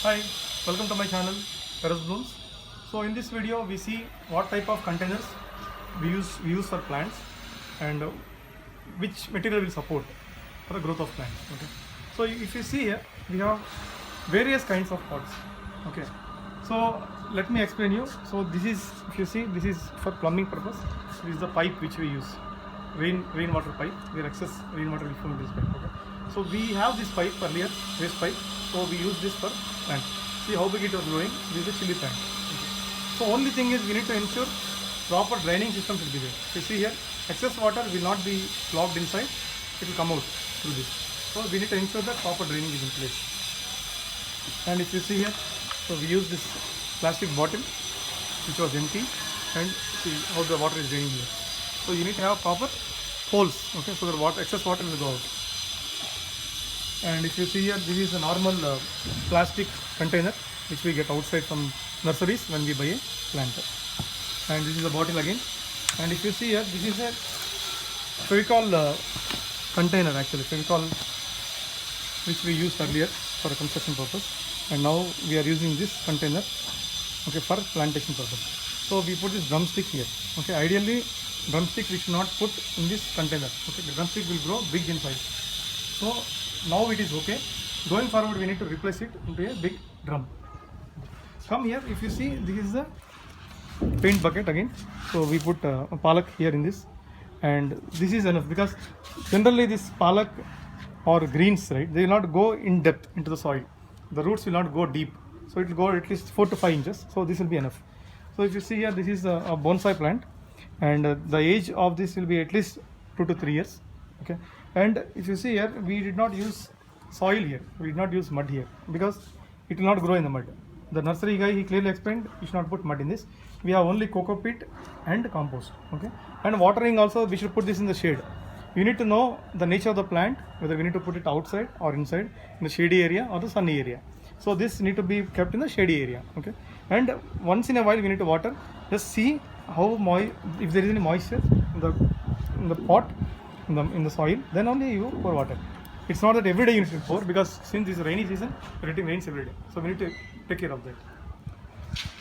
Hi, welcome to my channel Terrace Blooms. So in this video we see what type of containers we use for plants and which material will support for the growth of plants. Okay. So if you see here we have various kinds of pots. Okay. So let me explain you. So this is, if you see, this is for plumbing purpose. This is the pipe which we use, rainwater pipe, where excess rainwater will flow in this pipe. Okay. So we have this pipe earlier, waste pipe. So we use this for plant. See how big it was growing. This is a chili plant. Okay. So only thing is we need to ensure proper draining system should be there. You see here, excess water will not be clogged inside. It will come out through this. So we need to ensure that proper draining is in place. And if you see here, so we use this plastic bottle which was empty, and see how the water is draining here. So you need to have proper holes, okay, so that excess water will go out. And if you see here, this is a normal plastic container which we get outside from nurseries when we buy a plant. And this is the bottle again. And if you see here, this is a Fevicol container, actually Fevicol, which we used earlier for a construction purpose, and now we are using this container, okay, for plantation purpose. So we put this drumstick here. Okay, ideally drumstick we should not put in this container. Okay, the drumstick will grow big in size. So now it is okay. Going forward we need to replace it into a big drum. Come here, if you see, this is the paint bucket again. So we put a palak here in this, and this is enough, because generally this palak or greens, right, they will not go in depth into the soil. The roots will not go deep, so it will go at least 4 to 5 inches. So this will be enough. So if you see here, this is a bonsai plant, and the age of this will be at least 2 to 3 years. Okay, and if you see here, we did not use soil here, we did not use mud here, because it will not grow in the mud. The nursery guy, he clearly explained you should not put mud in this. We have only coco peat and compost. Okay, and watering also we should put this in the shade. You need to know the nature of the plant, whether we need to put it outside or inside, in the shady area or the sunny area. So this need to be kept in the shady area. Okay, and once in a while we need to water. Just see how if there is any moisture in the pot, in the soil, then only you pour water. It's not that every day you need to pour, because since this is rainy season, it rains every day. So we need to take care of that.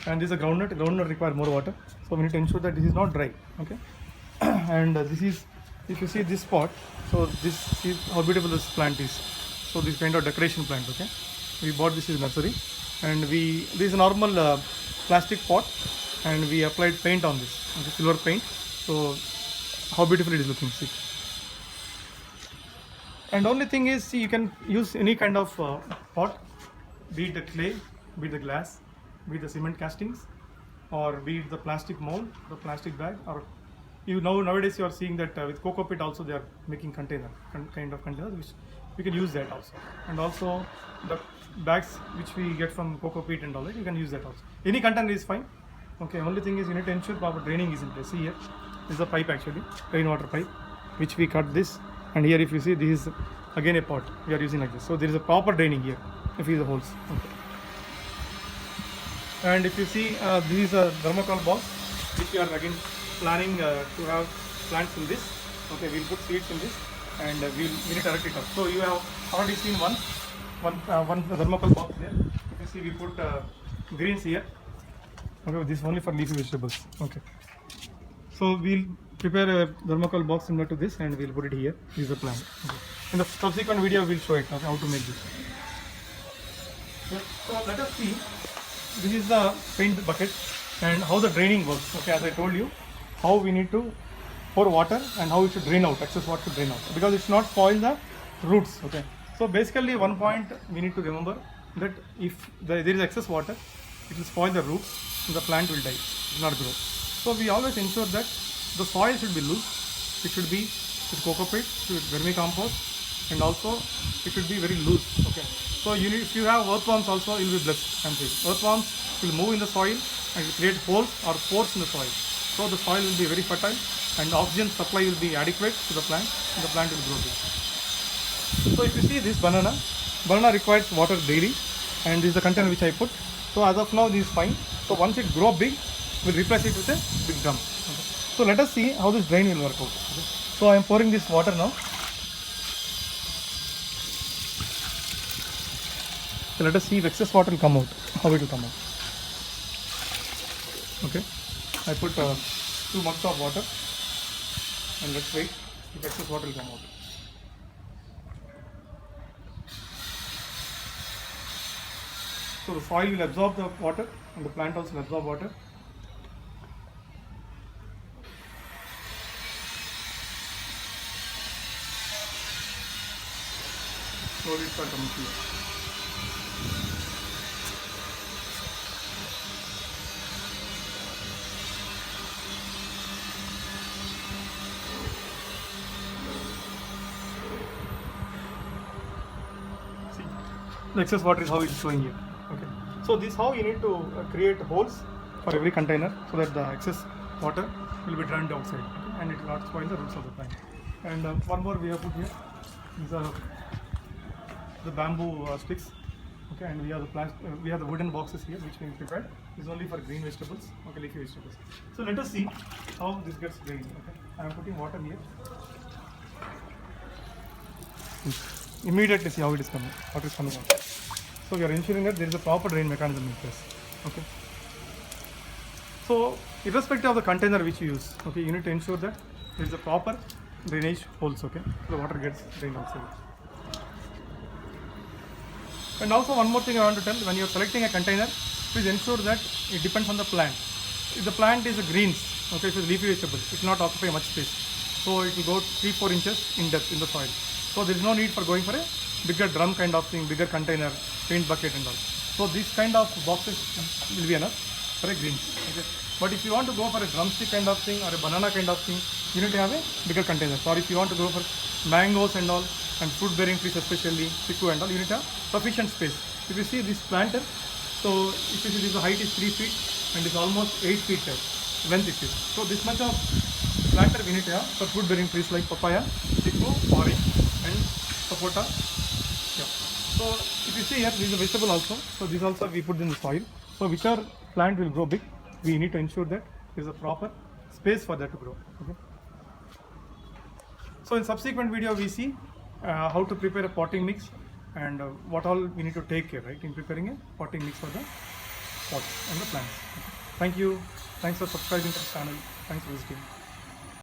And this is a groundnut. Groundnut require more water, so we need to ensure that this is not dry. Okay, and this is, if you see this pot, so this is how beautiful this plant is. So this kind of decoration plant. Okay, we bought this in nursery, and this is a normal plastic pot, and we applied paint on this, okay, silver paint. So how beautiful it is looking. See. And only thing is, see, you can use any kind of pot, be it the clay, be it the glass, be it the cement castings, or be it the plastic mold, the plastic bag, or nowadays you are seeing that with coco peat also they are making kind of containers, which we can use that also. And also the bags which we get from coco peat and all that, you can use that also. Any container is fine. Okay, only thing is you need to ensure proper draining is in place. See here, this is a pipe, actually rainwater pipe, which we cut this. And here, if you see, this is again a pot we are using like this. So there is a proper draining here, if you see the holes. Okay. And if you see, this is a thermocol box which we are again planning to have plants in this. Okay, we'll put seeds in this, and we need to erect it up. So you have already seen one thermocol box there. If you see, we put greens here. Okay, this is only for leafy vegetables. Okay, so we'll prepare a thermocol box similar to this, and we'll put it here. This is the plan. Okay. In the subsequent video, we'll show it how to make this. So let us see. This is the paint bucket and how the draining works. Okay, as I told you, how we need to pour water and how it should drain out, excess water to drain out, because it should not spoil the roots. Okay, so basically one point we need to remember, that if there is excess water, it will spoil the roots and the plant will die, it will not grow. So we always ensure that the soil should be loose. It should be with coco peat, with vermicompost, and also it should be very loose. Okay, so if you have earthworms also, you will be blessed. Earthworms will move in the soil and will create holes or pores in the soil. So the soil will be very fertile, and oxygen supply will be adequate to the plant, and the plant will grow big. So if you see this banana requires water daily, and this is the container which I put. So as of now, this is fine. So once it grow big, we'll replace it with a big drum. Okay. So let us see how this drain will work out. Okay. So I am pouring this water now. So let us see if excess water will come out, how it will come out. Okay, I put 2 mugs of water and let's wait if excess water will come out. So the soil will absorb the water and the plant also will absorb water. Slowly start coming to you. See, the excess water is how it is showing here. Okay, so this how you need to create holes for every container so that the excess water will be drained outside, okay? And it will not spoil the roots of the plant. And one more we have put here. These are the bamboo sticks, okay, and we have the wooden boxes here which we prepared. This is only for green vegetables, okay, leafy vegetables. So let us see how this gets drained. Okay, I am putting water here. Immediately see how it is coming. Water is coming out. So we are ensuring that there is a proper drain mechanism in place. Okay. So irrespective of the container which you use, okay, you need to ensure that there is a proper drainage holes. Okay, so the water gets drained outside. And also one more thing I want to tell, when you are selecting a container, please ensure that it depends on the plant. If the plant is a greens, okay, if it's leafy vegetable, it will not occupy much space. So it will go 3-4 inches in depth in the soil. So there is no need for going for a bigger drum kind of thing, bigger container, paint bucket and all. So this kind of boxes will be enough for a greens. Okay. But if you want to go for a drumstick kind of thing or a banana kind of thing, you need to have a bigger container. Or if you want to go for mangoes and all, and fruit bearing trees especially, chiku and all, you need to have sufficient space. If you see this planter, so if you see this height is 3 feet and it's almost 8 feet length it is. So this much of planter we need to have for fruit bearing trees like papaya, chiku, orange and sapota. Yeah. So if you see here, this is a vegetable also. So this also we put in the soil. So whichever plant will grow big, we need to ensure that there is a proper space for that to grow. Okay. So in subsequent video we see how to prepare a potting mix and what all we need to take care, right, in preparing a potting mix for the pots and the plants. Okay. Thank you. Thanks for subscribing to the channel. Thanks for visiting.